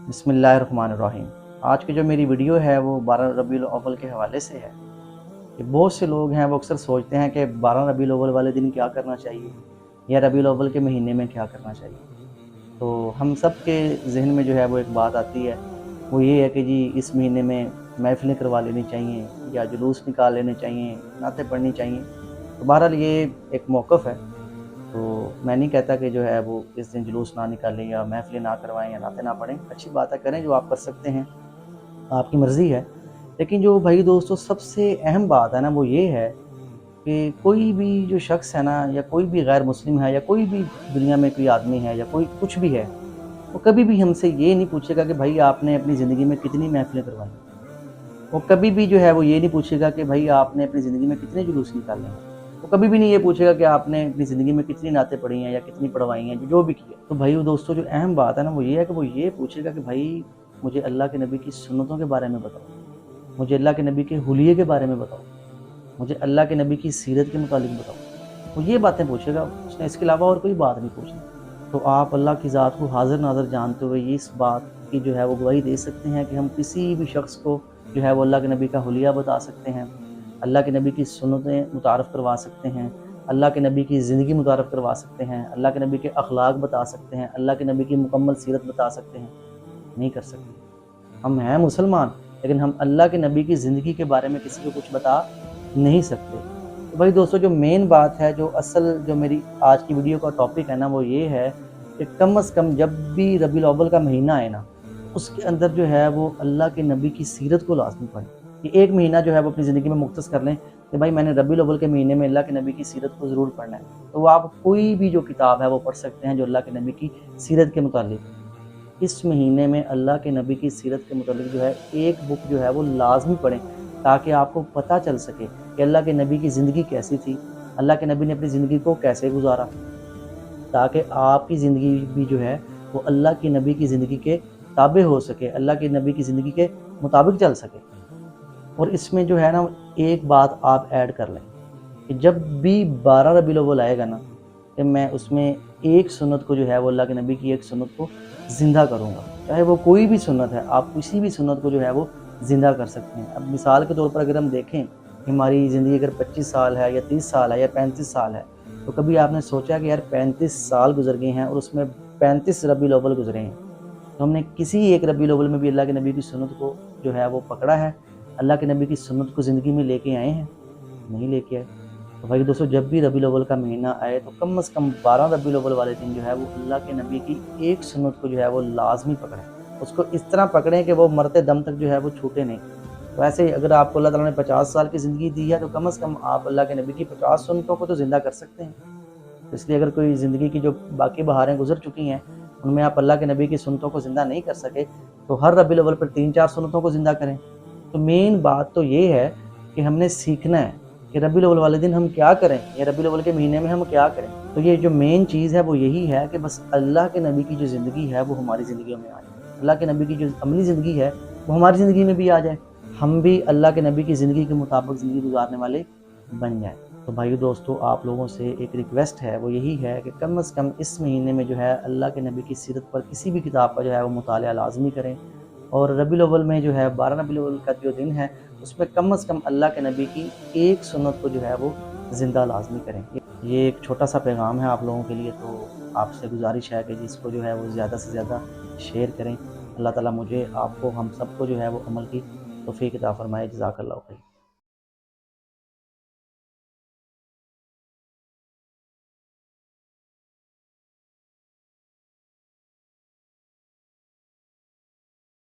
بسم اللہ الرحمن الرحیم۔ آج کی جو میری ویڈیو ہے وہ 12 ربیع الاول کے حوالے سے ہے کہ بہت سے لوگ ہیں وہ اکثر سوچتے ہیں کہ 12 ربیع الاول والے دن کیا کرنا چاہیے یا ربیع الاول کے مہینے میں کیا کرنا چاہیے۔ تو ہم سب کے ذہن میں جو ہے وہ ایک بات آتی ہے، وہ یہ ہے کہ جی اس مہینے میں محفلیں کروا لینی چاہیے یا جلوس نکال لینے چاہیے، نعتیں پڑھنی چاہیے۔ تو بہرحال یہ ایک موقف ہے، تو میں نہیں کہتا کہ جو ہے وہ اس دن جلوس نہ نکالیں یا محفلیں نہ کروائیں یا نعتیں نہ پڑھیں، اچھی باتیں کریں جو آپ کر سکتے ہیں، آپ کی مرضی ہے۔ لیکن جو بھائی دوستو سب سے اہم بات ہے نا وہ یہ ہے کہ کوئی بھی جو شخص ہے نا یا کوئی بھی غیر مسلم ہے یا کوئی بھی دنیا میں کوئی آدمی ہے یا کوئی کچھ بھی ہے، وہ کبھی بھی ہم سے یہ نہیں پوچھے گا کہ بھائی آپ نے اپنی زندگی میں کتنی محفلیں کروائی۔ وہ کبھی بھی جو ہے وہ یہ نہیں پوچھے گا کہ بھائی آپ نے اپنی زندگی میں کتنے جلوس نکالے ہیں۔ وہ کبھی بھی نہیں یہ پوچھے گا کہ آپ نے اپنی زندگی میں کتنی نعتیں پڑھی ہیں یا کتنی پڑھوائی ہیں، جو بھی کیا۔ تو بھائی دوستو جو اہم بات ہے نا وہ یہ ہے کہ وہ یہ پوچھے گا کہ بھائی مجھے اللہ کے نبی کی سنتوں کے بارے میں بتاؤ، مجھے اللہ کے نبی کے حلیے کے بارے میں بتاؤ، مجھے اللہ کے نبی کی سیرت کے متعلق بتاؤ۔ وہ یہ باتیں پوچھے گا، اس نے اس کے علاوہ اور کوئی بات نہیں پوچھنی۔ تو آپ اللہ کی ذات کو حاضر ناظر جانتے ہوئے یہ اس بات کی جو ہے وہ گواہی دے سکتے ہیں کہ ہم کسی بھی شخص کو جو ہے وہ اللہ کے نبی کا حلیہ بتا سکتے ہیں، اللہ کے نبی کی سنتیں متعارف کروا سکتے ہیں، اللہ کے نبی کی زندگی متعارف کروا سکتے ہیں، اللہ کے نبی کے اخلاق بتا سکتے ہیں، اللہ کے نبی کی مکمل سیرت بتا سکتے ہیں۔ نہیں کر سکتے۔ ہم ہیں مسلمان لیکن ہم اللہ کے نبی کی زندگی کے بارے میں کسی کو کچھ بتا نہیں سکتے۔ تو بھائی دوستو جو مین بات ہے، جو اصل جو میری آج کی ویڈیو کا ٹاپک ہے نا وہ یہ ہے کہ کم از کم جب بھی ربیع الاول کا مہینہ آئے نا اس کے اندر جو ہے وہ اللہ کے نبی کی سیرت کو لازمی پڑھیں۔ کہ ایک مہینہ جو ہے وہ اپنی زندگی میں مختص کر لیں کہ بھائی میں نے ربیع الاول کے مہینے میں اللہ کے نبی کی سیرت کو ضرور پڑھنا ہے۔ تو وہ آپ کوئی بھی جو کتاب ہے وہ پڑھ سکتے ہیں جو اللہ کے نبی کی سیرت کے متعلق۔ اس مہینے میں اللہ کے نبی کی سیرت کے متعلق جو ہے ایک بک جو ہے وہ لازمی پڑھیں تاکہ آپ کو پتہ چل سکے کہ اللہ کے نبی کی زندگی کیسی تھی، اللہ کے نبی نے اپنی زندگی کو کیسے گزارا، تاکہ آپ کی زندگی بھی جو ہے وہ اللہ کی نبی کی زندگی کے تابع ہو سکے، اللہ کے نبی کی زندگی کے مطابق چل سکے۔ اور اس میں جو ہے نا ایک بات آپ ایڈ کر لیں کہ جب بھی 12 ربیع الاول آئے گا نا کہ میں اس میں ایک سنت کو جو ہے وہ اللہ کے نبی کی ایک سنت کو زندہ کروں گا، چاہے وہ کوئی بھی سنت ہے، آپ کسی بھی سنت کو جو ہے وہ زندہ کر سکتے ہیں۔ اب مثال کے طور پر اگر ہم دیکھیں کہ ہماری زندگی اگر 25 سال ہے یا 30 سال ہے یا 35 سال ہے، تو کبھی آپ نے سوچا کہ یار 35 سال گزر گئے ہیں اور اس میں 35 ربیع الاول گزرے ہیں، تو ہم نے کسی ایک ربیع الاول میں بھی اللہ کے نبی کی سنت کو جو ہے وہ پکڑا ہے، اللہ کے نبی کی سنت کو زندگی میں لے کے آئے ہیں؟ نہیں لے کے آئے۔ تو بھائی دوستو جب بھی ربیع الاول کا مہینہ آئے تو کم از کم 12 ربیع الاول والے دن جو ہے وہ اللہ کے نبی کی ایک سنت کو جو ہے وہ لازمی پکڑیں، اس کو اس طرح پکڑیں کہ وہ مرتے دم تک جو ہے وہ چھوٹے نہیں۔ تو ایسے اگر آپ کو اللہ تعالیٰ نے 50 سال کی زندگی دی ہے تو کم از کم آپ اللہ کے نبی کی 50 سنتوں کو تو زندہ کر سکتے ہیں۔ اس لیے اگر کوئی زندگی کی جو باقی بہاریں گزر چکی ہیں ان میں آپ اللہ کے نبی کی سنتوں کو زندہ نہیں کر سکے تو ہر ربیع الاول پر 3-4 سنتوں کو زندہ کریں۔ تو مین بات تو یہ ہے کہ ہم نے سیکھنا ہے کہ ربیع الاول والے دن ہم کیا کریں یا ربیع الاول کے مہینے میں ہم کیا کریں۔ تو یہ جو مین چیز ہے وہ یہی ہے کہ بس اللہ کے نبی کی جو زندگی ہے وہ ہماری زندگیوں میں آ جائے، اللہ کے نبی کی جو عملی زندگی ہے وہ ہماری زندگی میں بھی آ جائے، ہم بھی اللہ کے نبی کی زندگی کے مطابق زندگی گزارنے والے بن جائیں۔ تو بھائیو دوستو آپ لوگوں سے ایک ریکویسٹ ہے، وہ یہی ہے کہ کم از کم اس مہینے میں جو ہے اللہ کے نبی کی سیرت پر کسی بھی کتاب کا جو ہے وہ مطالعہ لازمی کریں، اور ربیع الاول میں جو ہے 12 ربیع الاول کا جو دن ہے اس میں کم از کم اللہ کے نبی کی ایک سنت کو جو ہے وہ زندہ لازمی کریں۔ یہ ایک چھوٹا سا پیغام ہے آپ لوگوں کے لیے، تو آپ سے گزارش ہے کہ جس کو جو ہے وہ زیادہ سے زیادہ شیئر کریں۔ اللہ تعالیٰ مجھے، آپ کو، ہم سب کو جو ہے وہ عمل کی توفیق عطا فرمائے۔ جزاک اللہ خیر۔